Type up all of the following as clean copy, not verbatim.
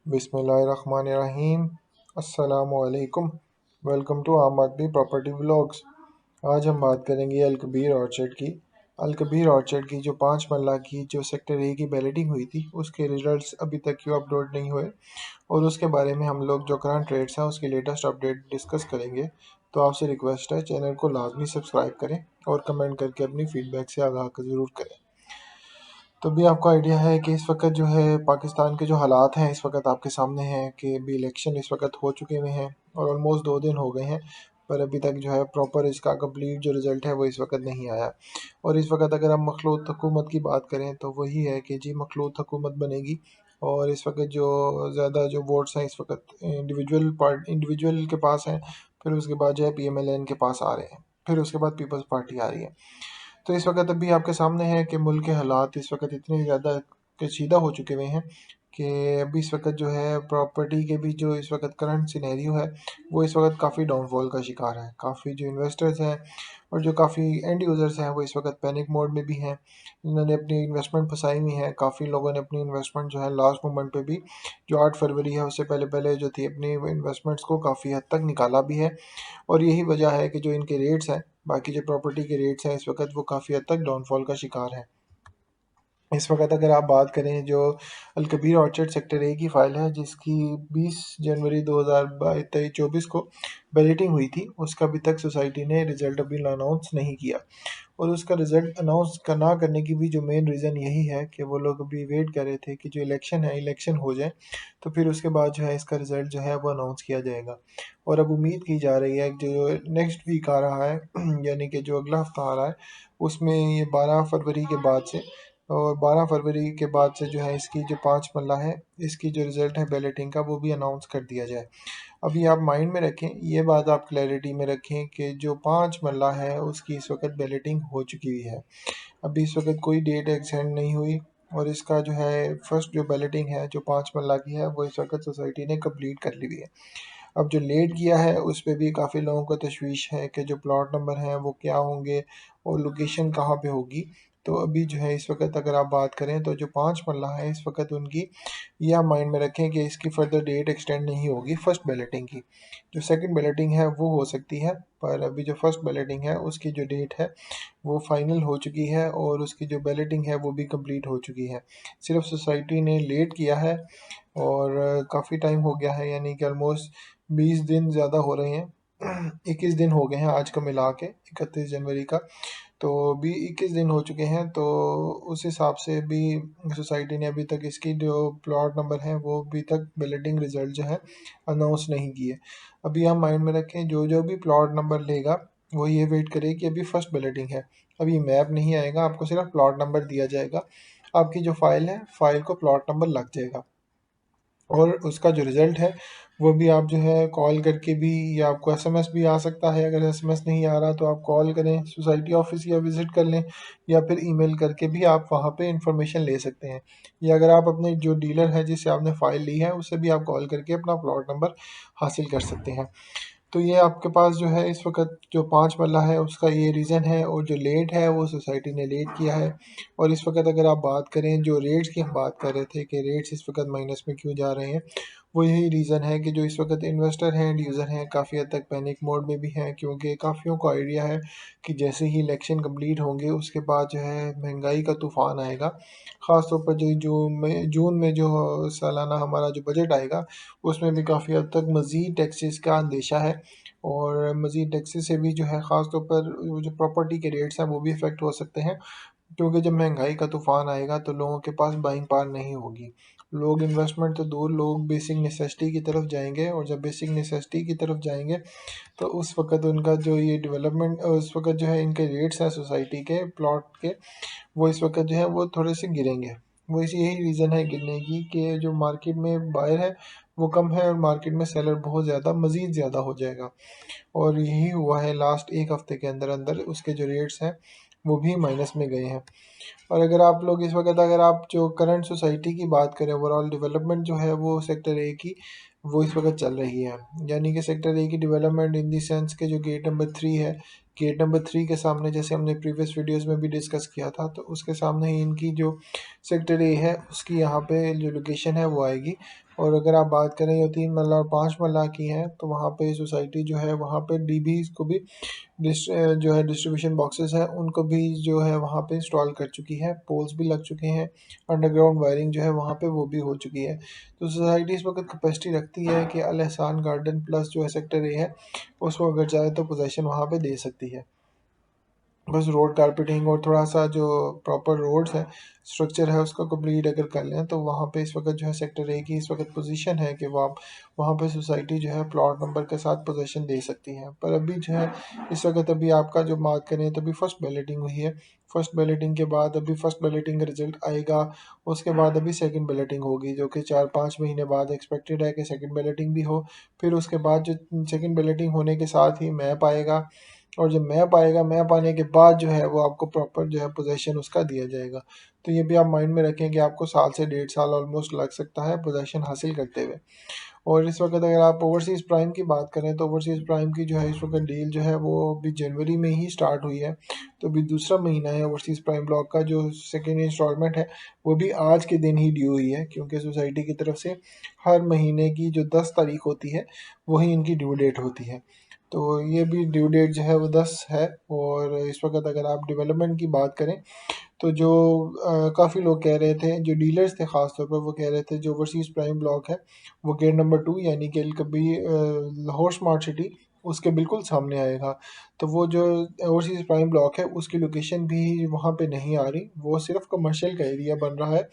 बिस्मिल्लाहिर्रहमानिर्रहीम। अस्सलामुअलैकुम। Welcome to आम आदमी प्रॉपर्टी व्लॉग्स। आज हम बात करेंगे अलकबीर ऑर्चर्ड की। अलकबीर ऑर्चर्ड की जो 5 मरला की जो सेक्टर ए की बैलेटिंग हुई थी उसके रिजल्ट्स अभी तक क्यों अपलोड नहीं हुए, और उसके बारे में हम लोग जो करंट रेट्स हैं उसकी लेटेस्ट अपडेट डिस्कस करेंगे। तो आपसे रिक्वेस्ट है, चैनल को लाजमी सब्सक्राइब करें और कमेंट करके अपनी फीडबैक से आगाह ज़रूर करें। तो भी आपको आइडिया है कि इस वक्त जो है पाकिस्तान के जो हालात हैं इस वक्त आपके सामने हैं कि भी इलेक्शन इस वक्त हो चुके हुए हैं और ऑलमोस्ट 2 दिन हो गए हैं, पर अभी तक जो है प्रॉपर इसका कंप्लीट जो रिज़ल्ट है वो इस वक्त नहीं आया। और इस वक्त अगर हम मखलूत हुकूमत की बात करें तो वही है कि जी मखलूत हुकूमत बनेगी। और इस वक्त जो ज़्यादा जो वोट्स हैं इस वक्त इंडिविजुअल के पास हैं, फिर उसके बाद जो है PMLN के पास आ रहे हैं, फिर उसके बाद पीपल्स पार्टी आ रही है। तो इस वक्त अभी आपके सामने है कि मुल्क के हालात इस वक्त इतने ज़्यादा कशीदा हो चुके हुए हैं कि अभी इस वक्त जो है प्रॉपर्टी के भी जो इस वक्त करंट सिनेरियो है वो इस वक्त काफ़ी डाउनफॉल का शिकार है। काफ़ी जो इन्वेस्टर्स हैं और जो काफ़ी एंड यूज़र्स हैं वो इस वक्त पैनिक मोड में भी हैं। इन्होंने अपनी इन्वेस्टमेंट फंसाई हुई है। काफ़ी लोगों ने अपनी इन्वेस्टमेंट जो है लास्ट मोमेंट पे भी, जो 8 फरवरी है उससे पहले पहले जो थी, अपनी इन्वेस्टमेंट्स को काफ़ी हद तक निकाला भी है। और यही वजह है कि जो इनके रेट्स हैं, बाकी जो प्रॉपर्टी के रेट्स हैं इस वक्त वो काफ़ी हद तक डाउनफॉल का शिकार हैं। इस वक्त अगर आप बात करें जो अलकबीर ऑर्चर्ड सेक्टर ए की फ़ाइल है जिसकी 20 जनवरी 2024 को बैलेटिंग हुई थी, उसका अभी तक सोसाइटी ने रिज़ल्ट अभी अनाउंस नहीं किया। और उसका रिज़ल्ट अनाउंस ना करने की भी जो मेन रीज़न यही है कि वो लोग अभी वेट कर रहे थे कि जो इलेक्शन हो जाए तो फिर उसके बाद जो है इसका रिज़ल्ट जो है वो अनाउंस किया जाएगा। और अब उम्मीद की जा रही है कि जो नेक्स्ट वीक आ रहा है यानी कि जो अगला हफ्ता आ रहा है उसमें ये 12 फरवरी के बाद से, और 12 फरवरी के बाद से जो है इसकी जो 5 मरला है इसकी जो रिज़ल्ट है बैलेटिंग का वो भी अनाउंस कर दिया जाए। अभी आप माइंड में रखें, ये बात आप क्लैरिटी में रखें कि जो 5 मरला है उसकी इस वक्त बैलेटिंग हो चुकी हुई है। अभी इस वक्त कोई डेट एक्सटेंड नहीं हुई, और इसका जो है फर्स्ट जो बैलेटिंग है जो 5 मरला की है वो इस वक्त सोसाइटी ने कंप्लीट कर ली हुई है। अब जो लेट किया है उस पे भी काफ़ी लोगों को तशवीश है कि जो प्लॉट नंबर हैं वो क्या होंगे और लोकेशन कहाँ पे होगी। तो अभी जो है इस वक्त अगर आप बात करें तो जो 5 मरला है इस वक्त उनकी, ये आप माइंड में रखें कि इसकी फर्दर डेट एक्सटेंड नहीं होगी फर्स्ट बैलेटिंग की। जो सेकंड बैलेटिंग है वो हो सकती है, पर अभी जो फर्स्ट बैलेटिंग है उसकी जो डेट है वो फाइनल हो चुकी है और उसकी जो बैलेटिंग है वो भी कंप्लीट हो चुकी है। सिर्फ सोसाइटी ने लेट किया है और काफ़ी टाइम हो गया है, यानी कि ऑलमोस्ट 20 दिन ज़्यादा हो रहे हैं। 21 दिन हो गए हैं आज का मिला के, 31 जनवरी का। तो भी 21 दिन हो चुके हैं, तो उस हिसाब से भी सोसाइटी ने अभी तक इसकी जो प्लॉट नंबर है वो अभी तक बैलेटिंग रिजल्ट जो है अनाउंस नहीं किए। अभी हम माइंड में रखें, जो जो भी प्लॉट नंबर लेगा वो ये वेट करे कि अभी फर्स्ट बैलेटिंग है, अभी मैप नहीं आएगा, आपको सिर्फ प्लॉट नंबर दिया जाएगा। आपकी जो फाइल है फाइल को प्लॉट नंबर लग जाएगा, और उसका जो रिज़ल्ट है वो भी आप जो है कॉल करके भी, या आपको एसएमएस भी आ सकता है। अगर एसएमएस नहीं आ रहा तो आप कॉल करें सोसाइटी ऑफिस या विज़िट कर लें, या फिर ईमेल करके भी आप वहाँ पे इंफॉर्मेशन ले सकते हैं। या अगर आप अपने जो डीलर है जिससे आपने फ़ाइल ली है उससे भी आप कॉल करके अपना प्लॉट नंबर हासिल कर सकते हैं। तो ये आपके पास जो है इस वक्त जो 5 मरला है उसका ये रीज़न है, और जो लेट है वो सोसाइटी ने लेट किया है। और इस वक्त अगर आप बात करें, जो रेट्स की हम बात कर रहे थे कि रेट्स इस वक्त माइनस में क्यों जा रहे हैं, वो यही रीज़न है कि जो इस वक्त इन्वेस्टर हैं, एंड यूज़र हैं, काफ़ी हद तक पैनिक मोड में भी हैं, क्योंकि काफ़ियों को आइडिया है कि जैसे ही इलेक्शन कंप्लीट होंगे उसके बाद जो है महंगाई का तूफ़ान आएगा। ख़ास तौर पर जो जून में जो सालाना हमारा जो बजट आएगा उसमें भी काफ़ी हद तक मज़ीद टैक्सेस का अंदेशा है। और मज़ीद टैक्सेस से भी जो है ख़ास तौर पर वो जो प्रॉपर्टी के रेट्स हैं वो भी इफ़ेक्ट हो सकते हैं, क्योंकि जब महंगाई का तूफ़ान आएगा तो लोगों के पास बाइंग पावर नहीं होगी। लोग इन्वेस्टमेंट तो दूर, लोग बेसिक नेसेसिटी की तरफ जाएंगे, और जब बेसिक नेसेसिटी की तरफ जाएंगे तो उस वक्त उनका जो ये डेवलपमेंट, उस वक्त जो है इनके रेट्स हैं सोसाइटी के प्लॉट के, वो इस वक्त जो है वो थोड़े से गिरेंगे। वो इसी यही रीज़न है गिरने की कि जो मार्केट में बायर है वो कम है और मार्केट में सेलर बहुत ज़्यादा, मज़ीद ज़्यादा हो जाएगा। और यही हुआ है लास्ट एक हफ़्ते के अंदर अंदर, उसके जो रेट्स हैं वो भी माइनस में गए हैं। और अगर आप लोग इस वक्त, अगर आप जो करंट सोसाइटी की बात करें, ओवरऑल डेवलपमेंट जो है वो सेक्टर ए की वो इस वक्त चल रही है। यानी कि सेक्टर ए की डेवलपमेंट इन दी सेंस के जो गेट नंबर 3 है, गेट नंबर 3 के सामने, जैसे हमने प्रीवियस वीडियोस में भी डिस्कस किया था, तो उसके सामने ही इनकी जो सेक्टर ए है उसकी यहाँ पे जो लोकेशन है वो आएगी। और अगर आप बात करें ये 3 मरला और 5 मरला की हैं तो वहाँ पे सोसाइटी जो है वहाँ पे डीबीज़ को भी जो है डिस्ट्रीब्यूशन बॉक्सेस हैं उनको भी जो है वहाँ पे इंस्टॉल कर चुकी है, पोल्स भी लग चुके हैं, अंडरग्राउंड वायरिंग जो है वहाँ पे वो भी हो चुकी है। तो सोसाइटी इस वक्त कैपेसिटी रखती है कि अल एहसान गार्डन प्लस जो है सेक्टर ए है उसको अगर चाहे तो पोजेसन वहाँ पे दे सकती है। बस रोड कारपेटिंग और थोड़ा सा जो प्रॉपर रोड्स है स्ट्रक्चर है उसको कंप्लीट अगर कर लें तो वहाँ पे इस वक्त जो है सेक्टर ए की इस वक्त पोजीशन है कि वहाँ पे सोसाइटी जो है प्लॉट नंबर के साथ पोजीशन दे सकती है। पर अभी जो है इस वक्त अभी आपका जो मार्क करें तो अभी फर्स्ट बैलेटिंग हुई है। फर्स्ट बैलेटिंग के बाद अभी फर्स्ट बैलेटिंग का रिजल्ट आएगा, उसके बाद अभी सेकंड बैलेटिंग होगी जो कि 4-5 महीने बाद एक्सपेक्टेड है कि सेकंड बैलेटिंग भी हो। फिर उसके बाद जो सेकंड बैलेटिंग होने के साथ ही मैप आएगा, और जब मैप आएगा मैप आने के बाद जो है वो आपको प्रॉपर जो है पोजेसन उसका दिया जाएगा। तो ये भी आप माइंड में रखें कि आपको साल से 1.5 साल ऑलमोस्ट लग सकता है पोजेसन हासिल करते हुए। और इस वक्त अगर आप ओवरसीज़ प्राइम की बात करें तो ओवरसीज़ प्राइम की जो है इस वक्त डील जो है वो अभी जनवरी में ही स्टार्ट हुई है। तो अभी दूसरा महीना है ओवरसीज़ प्राइम ब्लॉक का, जो सेकेंड इंस्टॉलमेंट है वो भी आज के दिन ही ड्यू हुई है क्योंकि सोसाइटी की तरफ से हर महीने की जो 10 तारीख होती है वही इनकी ड्यू डेट होती है। तो ये भी ड्यू डेट जो है वो 10 है। और इस वक्त अगर आप डेवलपमेंट की बात करें तो जो काफ़ी लोग कह रहे थे, जो डीलर्स थे ख़ास तौर पर वो कह रहे थे जो ओवरसीज़ प्राइम ब्लॉक है वो गेट नंबर 2 यानी कि कभी लाहौर स्मार्ट सिटी उसके बिल्कुल सामने आएगा। तो वो जो ओवरसीज़ प्राइम ब्लॉक है उसकी लोकेशन भी वहाँ पे नहीं आ रही, वो सिर्फ कमर्शियल का एरिया बन रहा है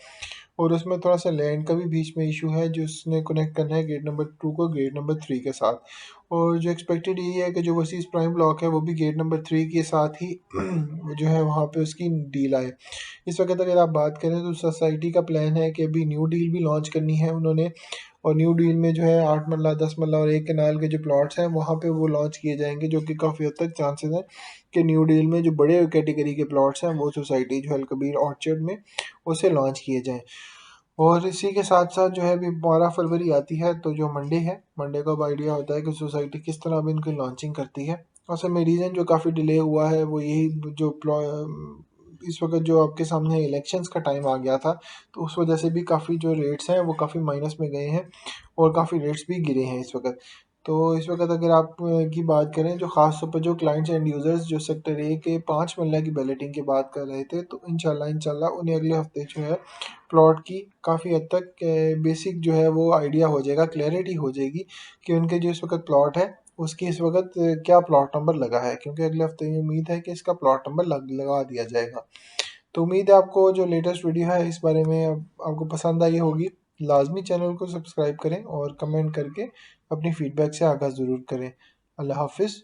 और उसमें थोड़ा सा लैंड का भी बीच में इशू है जो उसने कनेक्ट करना है गेट नंबर 2 को गेट नंबर 3 के साथ। और जो एक्सपेक्टेड यही है कि जो ओवरसीज़ प्राइम ब्लॉक है वो भी गेट नंबर 3 के साथ ही जो है वहाँ पे उसकी डील आए। इस वक्त अगर आप बात करें तो सोसाइटी का प्लान है कि अभी न्यू डील भी लॉन्च करनी है उन्होंने, और न्यू डील में जो है 8 मरला 10 मरला और 1 कनाल के जो प्लॉट्स हैं वहाँ पे वो लॉन्च किए जाएंगे, जो कि काफ़ी हद तक चांसेस हैं कि न्यू डील में जो बड़े कैटेगरी के प्लॉट्स हैं वो सोसाइटी जो है अलकबीर ऑर्चर्ड में उसे लॉन्च किए जाएँ। और इसी के साथ साथ जो है अभी 12 फरवरी आती है तो जो मंडे है, मंडे का अब आइडिया होता है कि सोसाइटी किस तरह अब इनकी लॉन्चिंग करती है। असल में रीज़न जो काफ़ी डिले हुआ है वो यही जो इस वक्त जो आपके सामने इलेक्शंस का टाइम आ गया था तो उस वजह से भी काफ़ी जो रेट्स हैं वो काफ़ी माइनस में गए हैं और काफ़ी रेट्स भी गिरे हैं इस वक्त। तो इस वक्त अगर आप की बात करें जो ख़ास तौर पर जो क्लाइंट्स एंड यूज़र्स जो सेक्टर ए के 5 मरला की बैलेटिंग की बात कर रहे थे तो इंशाल्लाह उन्हें अगले हफ्ते जो है प्लॉट की काफ़ी हद तक बेसिक जो है वो आइडिया हो जाएगा, क्लैरिटी हो जाएगी कि उनके जो इस वक्त प्लॉट है उसकी इस वक्त क्या प्लॉट नंबर लगा है, क्योंकि अगले हफ्ते ये उम्मीद है कि इसका प्लॉट नंबर लगा दिया जाएगा। तो उम्मीद है आपको जो लेटेस्ट वीडियो है इस बारे में आपको पसंद आई होगी। लाजमी चैनल को सब्सक्राइब करें और कमेंट करके अपनी फ़ीडबैक से आगाज़ ज़रूर करें। अल्लाह हाफिज़।